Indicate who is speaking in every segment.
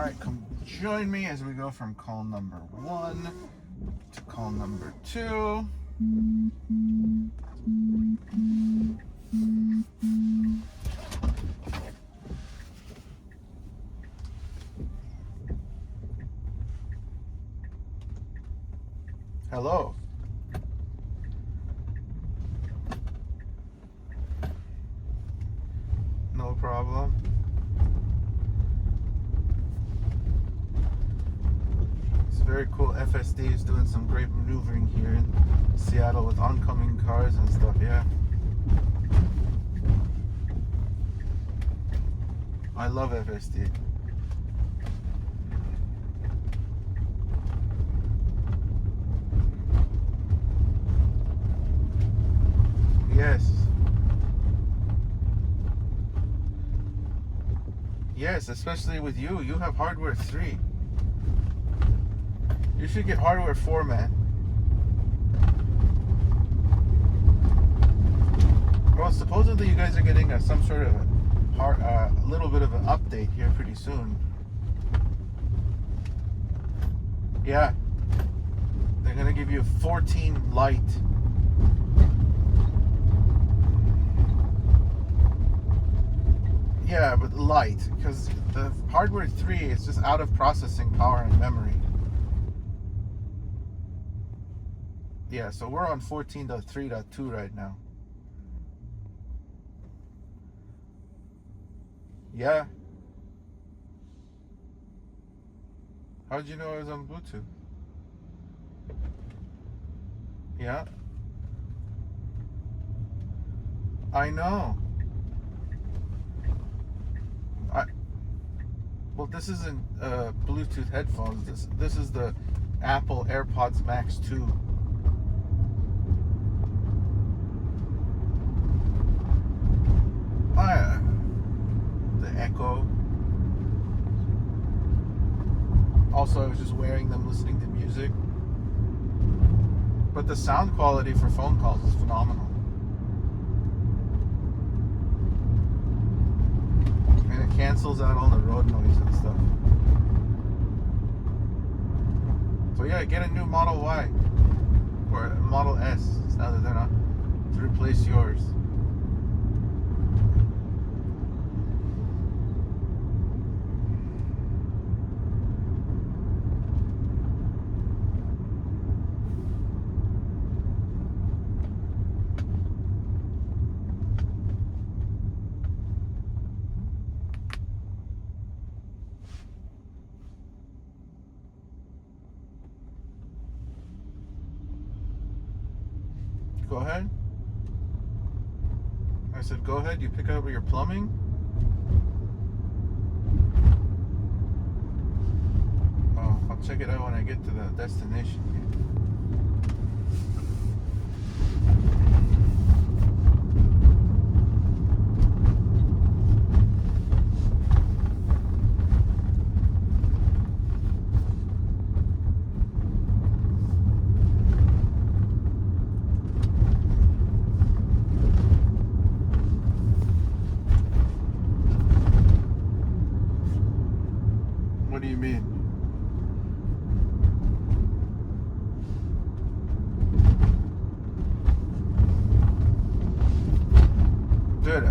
Speaker 1: Alright, come join me as we go from call number 1 to call number 2. Hello. No problem. It's very cool. FSD is doing some great maneuvering here in Seattle with oncoming cars and stuff, yeah. I love FSD. Yes. Yes, especially with you. You have hardware 3. You should get hardware 4, man. Well, supposedly you guys are getting some sort of a little bit of an update here pretty soon. Yeah. They're going to give you 14 Lite. Yeah, but light, because the hardware 3 is just out of processing power and memory. Yeah, so we're on 14.3.2 right now. Yeah. How'd you know I was on Bluetooth? Yeah. I know. Well, this isn't Bluetooth headphones. This is the Apple AirPods Max 2. The Echo. Also, I was just wearing them listening to music. But the sound quality for phone calls is phenomenal. And it cancels out all the road noise and stuff. So yeah, get a new Model Y or a Model S now that they're not to replace yours. Go ahead. I said, go ahead. You pick up your plumbing. Oh, I'll check it out when I get to the destination. What do you mean? Dude,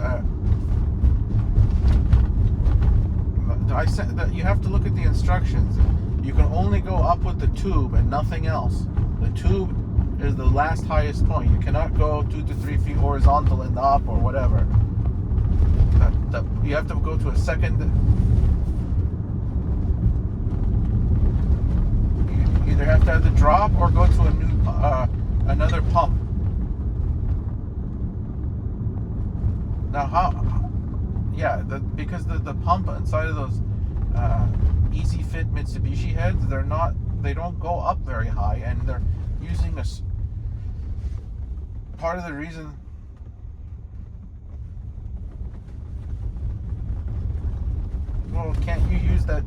Speaker 1: I said that you have to look at the instructions. You can only go up with the tube and nothing else. The tube is the last highest point. You cannot go 2 to 3 feet horizontal in the up or whatever. You have to go to a second. You either have to have the drop or go to a new another pump. Now how? Yeah, because the pump inside of those Easy Fit Mitsubishi heads, they don't go up very high, and they're using this. Part of the reason. Well, can't you use that?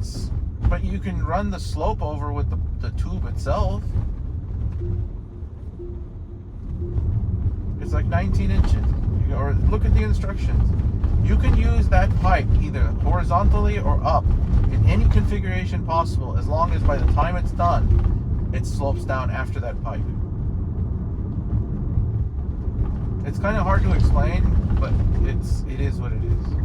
Speaker 1: But you can run the slope over with the tube itself. It's like 19 inches. Or look at the instructions. You can use that pipe either horizontally or up in any configuration possible, as long as by the time it's done, it slopes down after that pipe. It's kind of hard to explain, but it is what it is.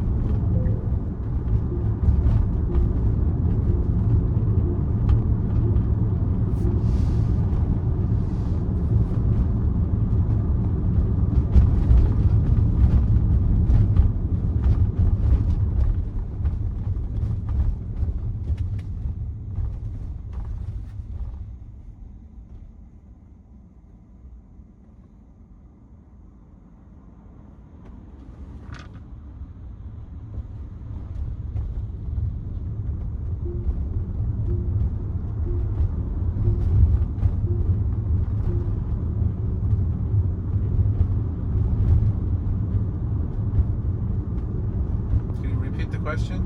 Speaker 1: The question?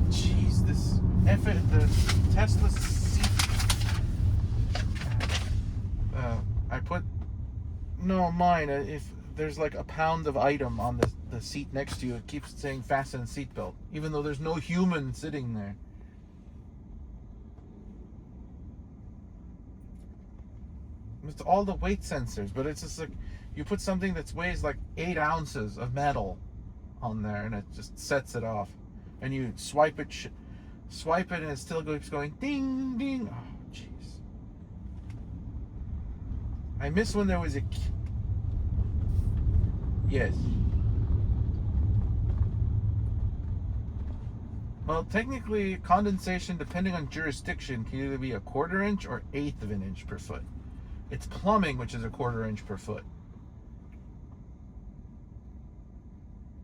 Speaker 1: Jeez, the Tesla seat. I put mine. If there's like a pound of item on the seat next to you, it keeps saying fasten seatbelt, even though there's no human sitting there. It's all the weight sensors, but it's just like you put something that weighs like 8 ounces of metal on there, and it just sets it off. And you swipe it, and it still keeps going ding ding. Oh, jeez. I miss when there was a. Yes. Well, technically, condensation, depending on jurisdiction, can either be a 1/4 inch or 1/8 of an inch per foot. It's plumbing, which is a 1/4 inch per foot.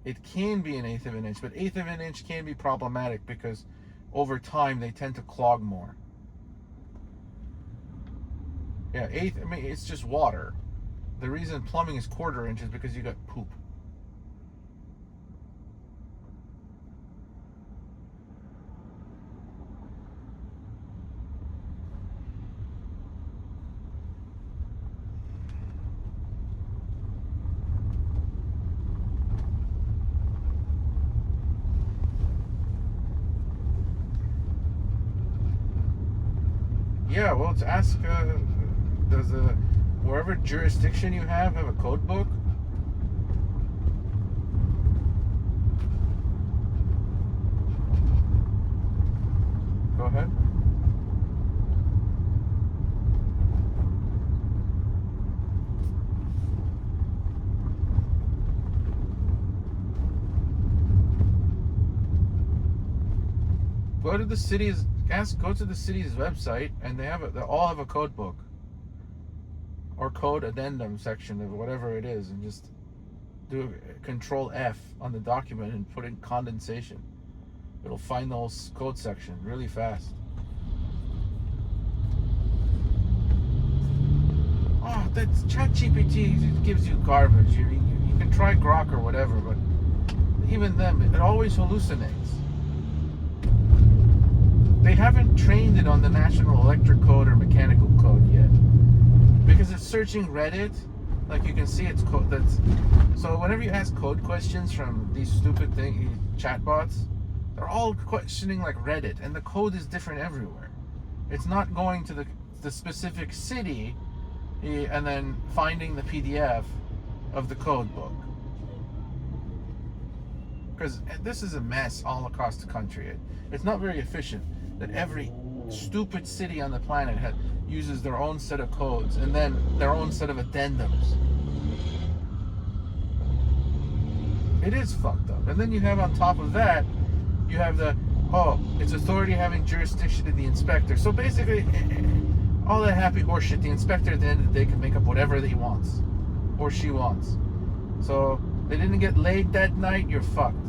Speaker 1: It can be an 1/8 of an inch, but 1/8 of an inch can be problematic because over time they tend to clog more. Yeah, it's just water. The reason plumbing is 1/4 inch is because you got poop. Yeah, well, let's ask, does wherever jurisdiction you have a code book? Go ahead. Go to the city's go to the city's website, and they all have a code book or code addendum section of whatever it is, and just do Control F on the document and put in condensation. It'll find the whole code section really fast. Oh, that's ChatGPT gives you garbage. You can try Grok or whatever, but even them, it always hallucinates. They haven't trained it on the National Electric Code or Mechanical Code yet, because it's searching Reddit. Like, you can see it's code. So whenever you ask code questions from these stupid chatbots, they're all questioning like Reddit, and the code is different everywhere. It's not going to the specific city and then finding the PDF of the code book, because this is a mess all across the country. It's not very efficient that every stupid city on the planet uses their own set of codes and then their own set of addendums. It is fucked up. And then you have on top of that, you have it's authority having jurisdiction of the inspector. So basically, all that happy horseshit, the inspector at the end of the day can make up whatever he wants or she wants. So they didn't get laid that night, you're fucked.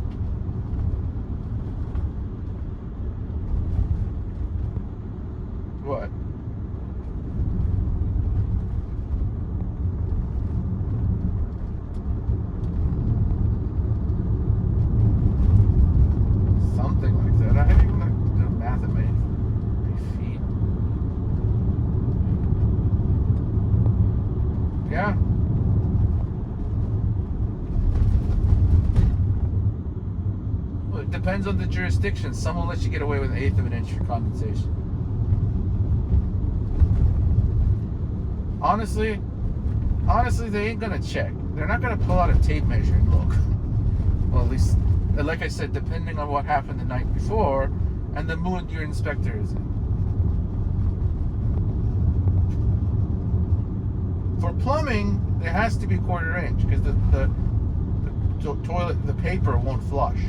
Speaker 1: What? Something like that. I haven't even do math at my feet. depends on the jurisdiction. Some will let you get away with 1/8 of an inch for condensation. Honestly, they ain't gonna check. They're not gonna pull out a tape measure and look. Well, at least, like I said, depending on what happened the night before and the mood your inspector is in. For plumbing, there has to be 1/4 inch because the toilet, the paper won't flush.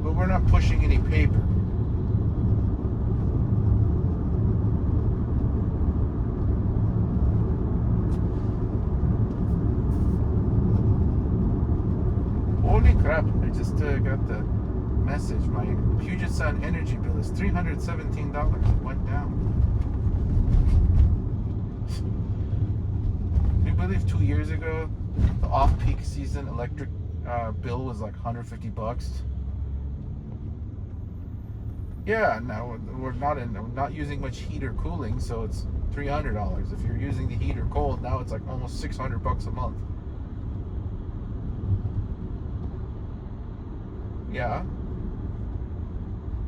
Speaker 1: But we're not pushing any paper. Holy crap, I just got the message. My Puget Sound energy bill is $317. It went down. Can you believe 2 years ago, the off-peak season electric bill was like $150? Yeah, now we're not using much heat or cooling, so it's $300. If you're using the heat or cold, now it's like almost $600 a month. Yeah.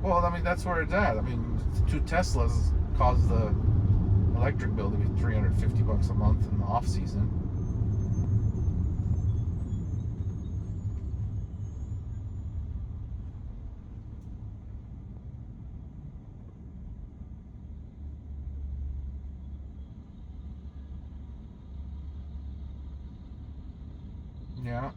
Speaker 1: Well, I mean, that's where it's at. I mean, 2 Teslas cause the electric bill to be $350 a month in the off season. Yeah.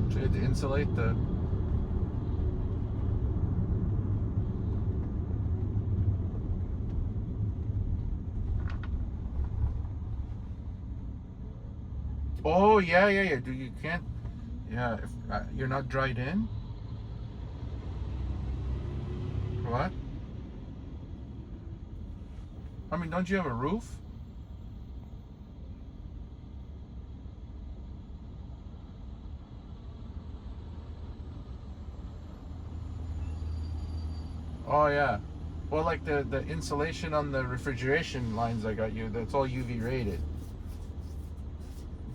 Speaker 1: So you had to insulate the. Oh yeah. You can't. Yeah, if you're not dried in. What? I mean, don't you have a roof? Oh yeah. Well, like the insulation on the refrigeration lines I got you, that's all UV rated.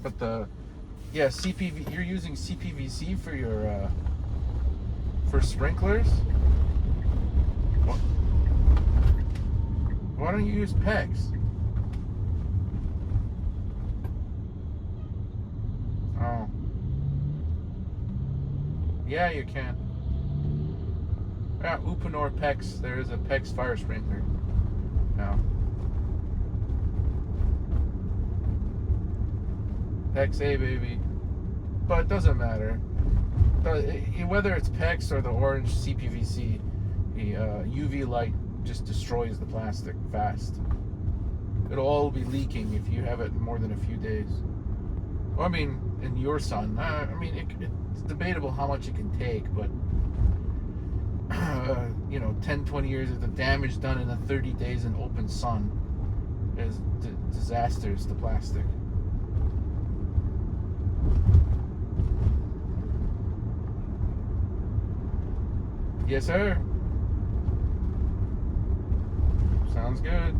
Speaker 1: But yeah, CPV. You're using CPVC for your for sprinklers. Why don't you use PEX? Oh. Yeah, you can. Yeah, Uponor PEX. There is a PEX fire sprinkler. No. PEX A, baby. But it doesn't matter. Whether it's PEX or the orange CPVC, the UV light just destroys the plastic fast. It'll all be leaking if you have it more than a few days. Well, I mean, in your sun, I mean, it's debatable how much it can take, but 10, 20 years of the damage done in the 30 days in open sun is disastrous to plastic. Yes, sir. Sounds good.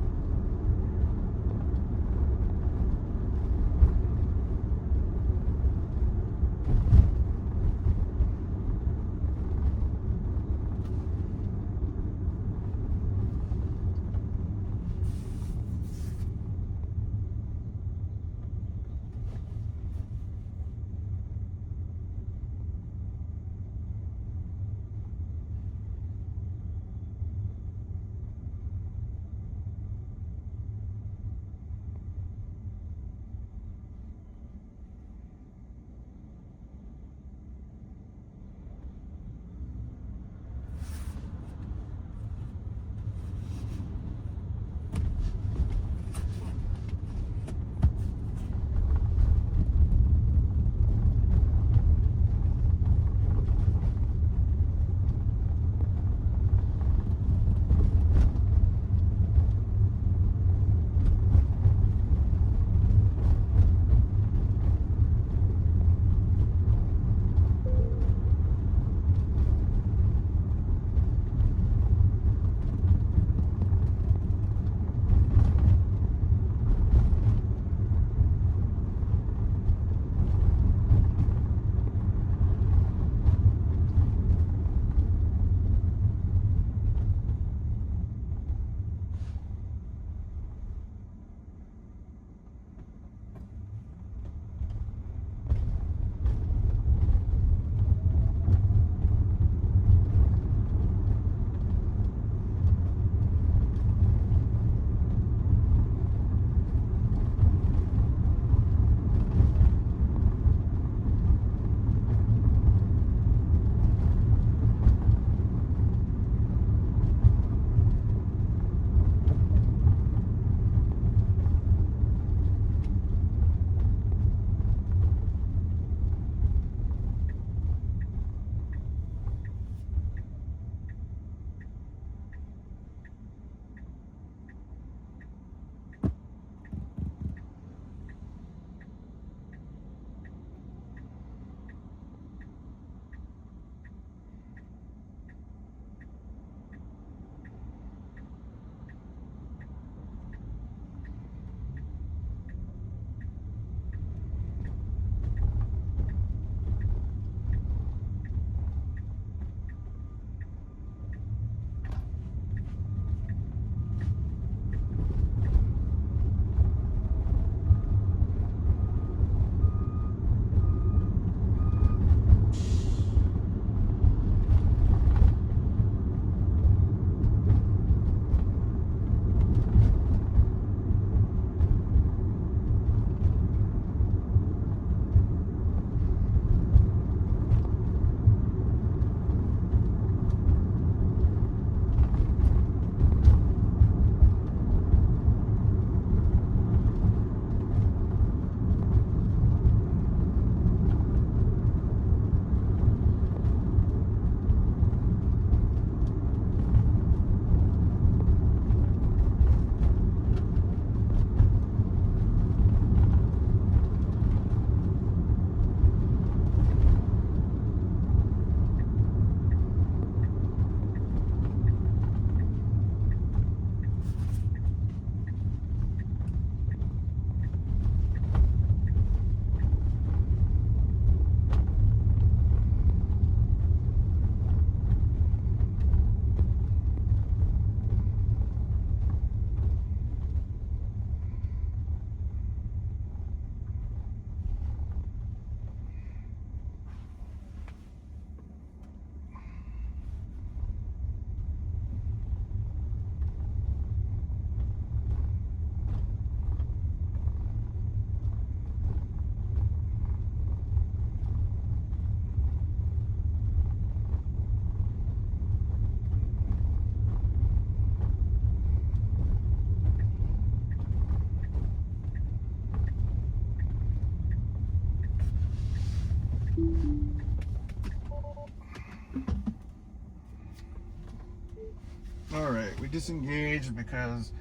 Speaker 1: We disengaged because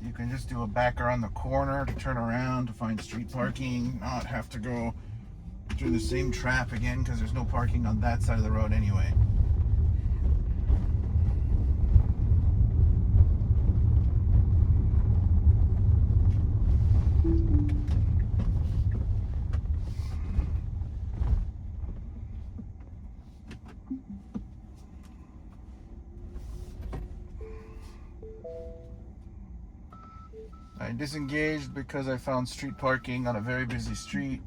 Speaker 1: you can just do a back around the corner to turn around to find street parking, not have to go through the same trap again because there's no parking on that side of the road anyway. I disengaged because I found street parking on a very busy street.